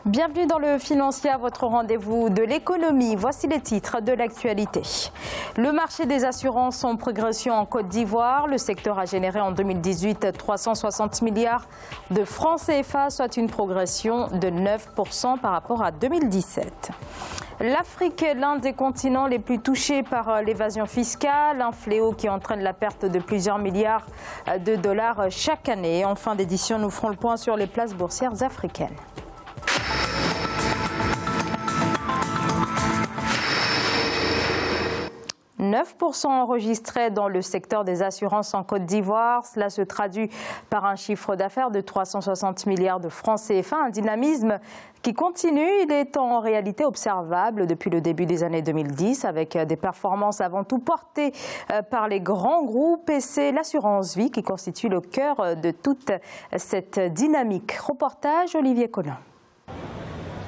Bienvenue dans le Financier, à votre rendez-vous de l'économie. Voici les titres de l'actualité. Le marché des assurances en progression en Côte d'Ivoire. Le secteur a généré en 2018 360 milliards de francs CFA, soit une progression de 9% par rapport à 2017. L'Afrique est l'un des continents les plus touchés par l'évasion fiscale, un fléau qui entraîne la perte de plusieurs milliards de dollars chaque année. En fin d'édition, nous ferons le point sur les places boursières africaines. « 9% enregistrés dans le secteur des assurances en Côte d'Ivoire. Cela se traduit par un chiffre d'affaires de 360 milliards de francs CFA, un dynamisme qui continue. Il est en réalité observable depuis le début des années 2010 avec des performances avant tout portées par les grands groupes, et c'est l'assurance vie qui constitue le cœur de toute cette dynamique. Reportage Olivier Collin.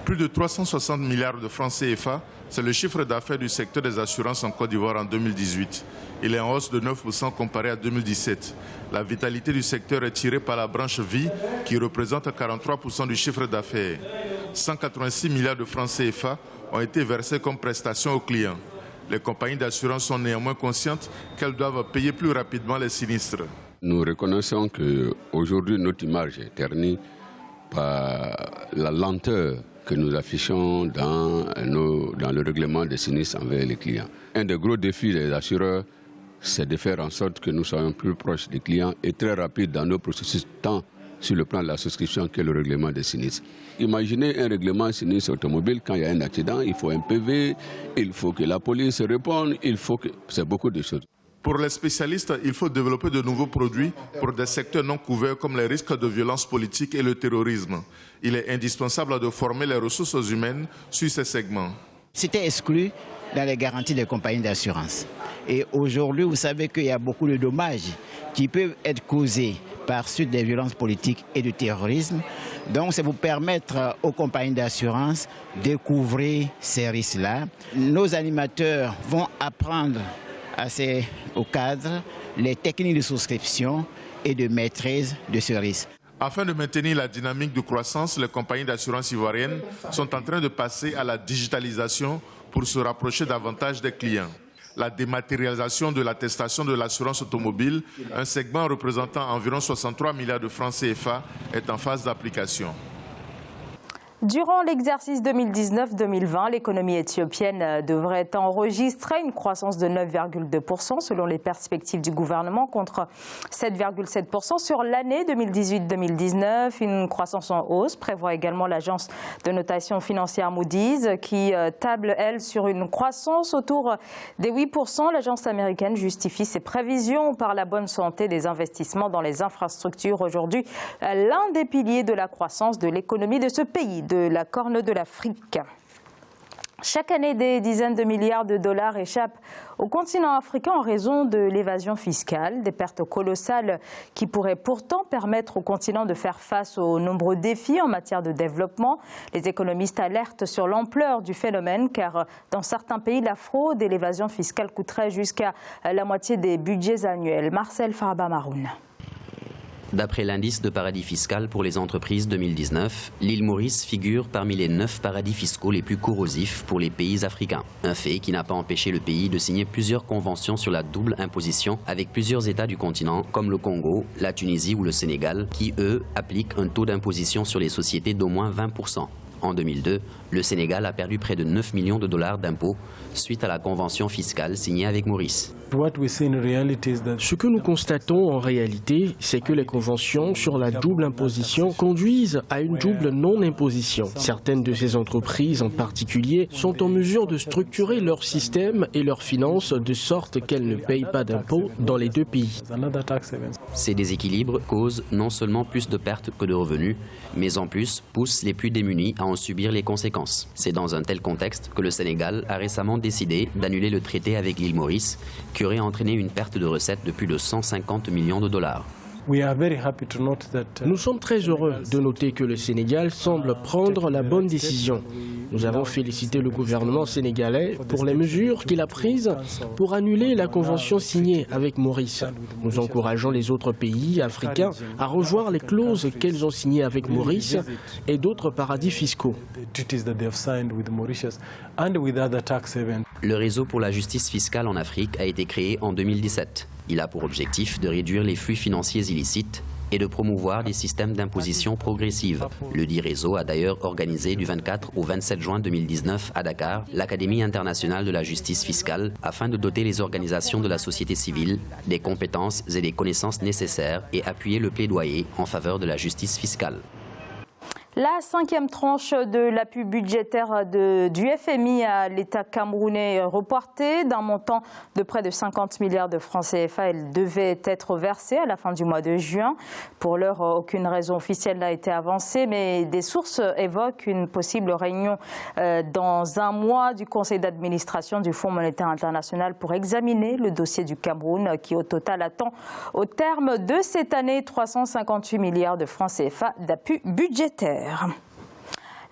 Plus de 360 milliards de francs CFA, c'est le chiffre d'affaires du secteur des assurances en Côte d'Ivoire en 2018. Il est en hausse de 9% comparé à 2017. La vitalité du secteur est tirée par la branche vie qui représente 43% du chiffre d'affaires. 186 milliards de francs CFA ont été versés comme prestations aux clients. Les compagnies d'assurance sont néanmoins conscientes qu'elles doivent payer plus rapidement les sinistres. Nous reconnaissons qu'aujourd'hui notre image est ternie par la lenteur que nous affichons dans le règlement des sinistres envers les clients. Un des gros défis des assureurs, c'est de faire en sorte que nous soyons plus proches des clients et très rapides dans nos processus, tant sur le plan de la souscription que le règlement des sinistres. Imaginez un règlement sinistre automobile, quand il y a un accident, il faut un PV, il faut que la police réponde, c'est beaucoup de choses. Pour les spécialistes, il faut développer de nouveaux produits pour des secteurs non couverts comme les risques de violence politique et le terrorisme. Il est indispensable de former les ressources humaines sur ces segments. C'était exclu dans les garanties des compagnies d'assurance. Et aujourd'hui, vous savez qu'il y a beaucoup de dommages qui peuvent être causés par suite des violences politiques et du terrorisme. Donc, c'est pour permettre aux compagnies d'assurance de couvrir ces risques-là. Nos animateurs vont apprendre au cadre les techniques de souscription et de maîtrise de ce risque. Afin de maintenir la dynamique de croissance, les compagnies d'assurance ivoiriennes sont en train de passer à la digitalisation pour se rapprocher davantage des clients. La dématérialisation de l'attestation de l'assurance automobile, un segment représentant environ 63 milliards de francs CFA, est en phase d'application. Durant l'exercice 2019-2020, l'économie éthiopienne devrait enregistrer une croissance de 9,2% selon les perspectives du gouvernement, contre 7,7% sur l'année 2018-2019. Une croissance en hausse prévoit également l'agence de notation financière Moody's qui table, elle, sur une croissance autour des 8%. L'agence américaine justifie ses prévisions par la bonne santé des investissements dans les infrastructures, aujourd'hui l'un des piliers de la croissance de l'économie de ce pays, de la Corne de l'Afrique. Chaque année, des dizaines de milliards de dollars échappent au continent africain en raison de l'évasion fiscale, des pertes colossales qui pourraient pourtant permettre au continent de faire face aux nombreux défis en matière de développement. Les économistes alertent sur l'ampleur du phénomène, car dans certains pays, la fraude et l'évasion fiscale coûteraient jusqu'à la moitié des budgets annuels. Marcel Farba-Maroun. D'après l'indice de paradis fiscal pour les entreprises 2019, l'île Maurice figure parmi les 9 paradis fiscaux les plus corrosifs pour les pays africains. Un fait qui n'a pas empêché le pays de signer plusieurs conventions sur la double imposition avec plusieurs États du continent comme le Congo, la Tunisie ou le Sénégal, qui eux appliquent un taux d'imposition sur les sociétés d'au moins 20%. En 2002, le Sénégal a perdu près de 9 millions de dollars d'impôts suite à la convention fiscale signée avec Maurice. Ce que nous constatons en réalité, c'est que les conventions sur la double imposition conduisent à une double non-imposition. Certaines de ces entreprises en particulier sont en mesure de structurer leur système et leurs finances de sorte qu'elles ne payent pas d'impôts dans les deux pays. Ces déséquilibres causent non seulement plus de pertes que de revenus, mais en plus poussent les plus démunis à en subir les conséquences. C'est dans un tel contexte que le Sénégal a récemment décidé d'annuler le traité avec l'île Maurice, qui aurait entraîné une perte de recettes de plus de 150 millions de dollars. Nous sommes très heureux de noter que le Sénégal semble prendre la bonne décision. Nous avons félicité le gouvernement sénégalais pour les mesures qu'il a prises pour annuler la convention signée avec Maurice. Nous encourageons les autres pays africains à revoir les clauses qu'elles ont signées avec Maurice et d'autres paradis fiscaux. Le réseau pour la justice fiscale en Afrique a été créé en 2017. Il a pour objectif de réduire les flux financiers illicites et de promouvoir des systèmes d'imposition progressive. Le dit réseau a d'ailleurs organisé du 24 au 27 juin 2019 à Dakar l'Académie internationale de la justice fiscale afin de doter les organisations de la société civile des compétences et des connaissances nécessaires et appuyer le plaidoyer en faveur de la justice fiscale. La 5e tranche de l'appui budgétaire du FMI à l'État camerounais est reportée d'un montant de près de 50 milliards de francs CFA. Elle devait être versée à la fin du mois de juin. Pour l'heure, aucune raison officielle n'a été avancée, mais des sources évoquent une possible réunion dans un mois du conseil d'administration du Fonds monétaire international pour examiner le dossier du Cameroun qui au total attend au terme de cette année 358 milliards de francs CFA d'appui budgétaire.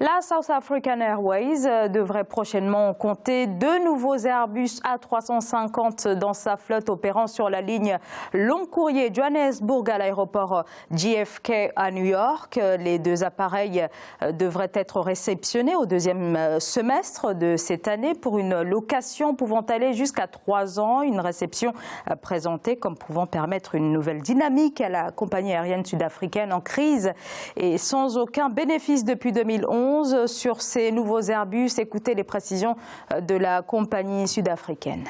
La South African Airways devrait prochainement compter 2 nouveaux Airbus A350 dans sa flotte opérant sur la ligne long courrier Johannesburg à l'aéroport JFK à New York. Les 2 appareils devraient être réceptionnés au 2e semestre de cette année pour une location pouvant aller jusqu'à 3 ans. Une réception présentée comme pouvant permettre une nouvelle dynamique à la compagnie aérienne sud-africaine en crise et sans aucun bénéfice depuis 2011. Sur ces nouveaux Airbus, écoutez les précisions de la compagnie sud-africaine.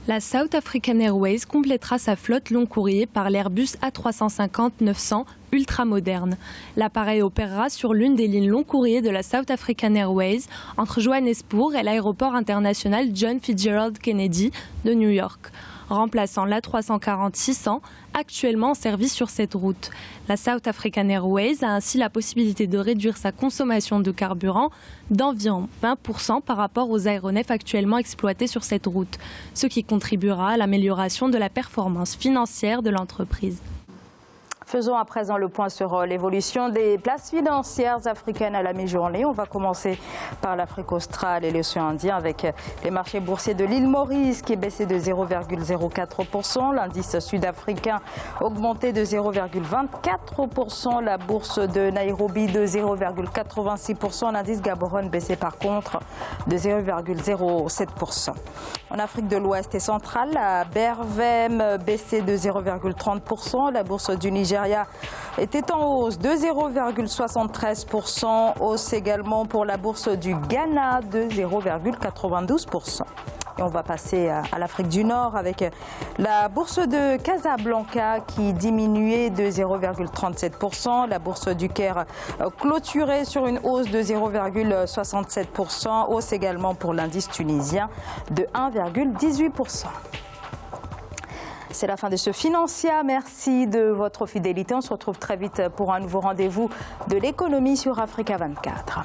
La South African Airways complétera sa flotte long courrier par l'Airbus A350-900 ultra-moderne. L'appareil opérera sur l'une des lignes long courrier de la South African Airways entre Johannesburg et l'aéroport international John Fitzgerald Kennedy de New York, remplaçant l'A340-600 actuellement en service sur cette route. La South African Airways a ainsi la possibilité de réduire sa consommation de carburant d'environ 20% par rapport aux aéronefs actuellement exploités sur cette route, ce qui contribuera à l'amélioration de la performance financière de l'entreprise. Faisons à présent le point sur l'évolution des places financières africaines à la mi-journée. On va commencer par l'Afrique australe et l'océan Indien avec les marchés boursiers de l'île Maurice qui est baissé de 0,04%. L'indice sud-africain augmenté de 0,24%. La bourse de Nairobi de 0,86%. L'indice Gaborone baissé par contre de 0,07%. En Afrique de l'Ouest et centrale, la BRVM baissé de 0,30%. La bourse du Nigeria était en hausse de 0,73%, hausse également pour la bourse du Ghana de 0,92%. Et on va passer à l'Afrique du Nord avec la bourse de Casablanca qui diminuait de 0,37%. La bourse du Caire clôturée sur une hausse de 0,67%. Hausse également pour l'indice tunisien de 1,18%. C'est la fin de ce Financia. Merci de votre fidélité. On se retrouve très vite pour un nouveau rendez-vous de l'économie sur Africa 24.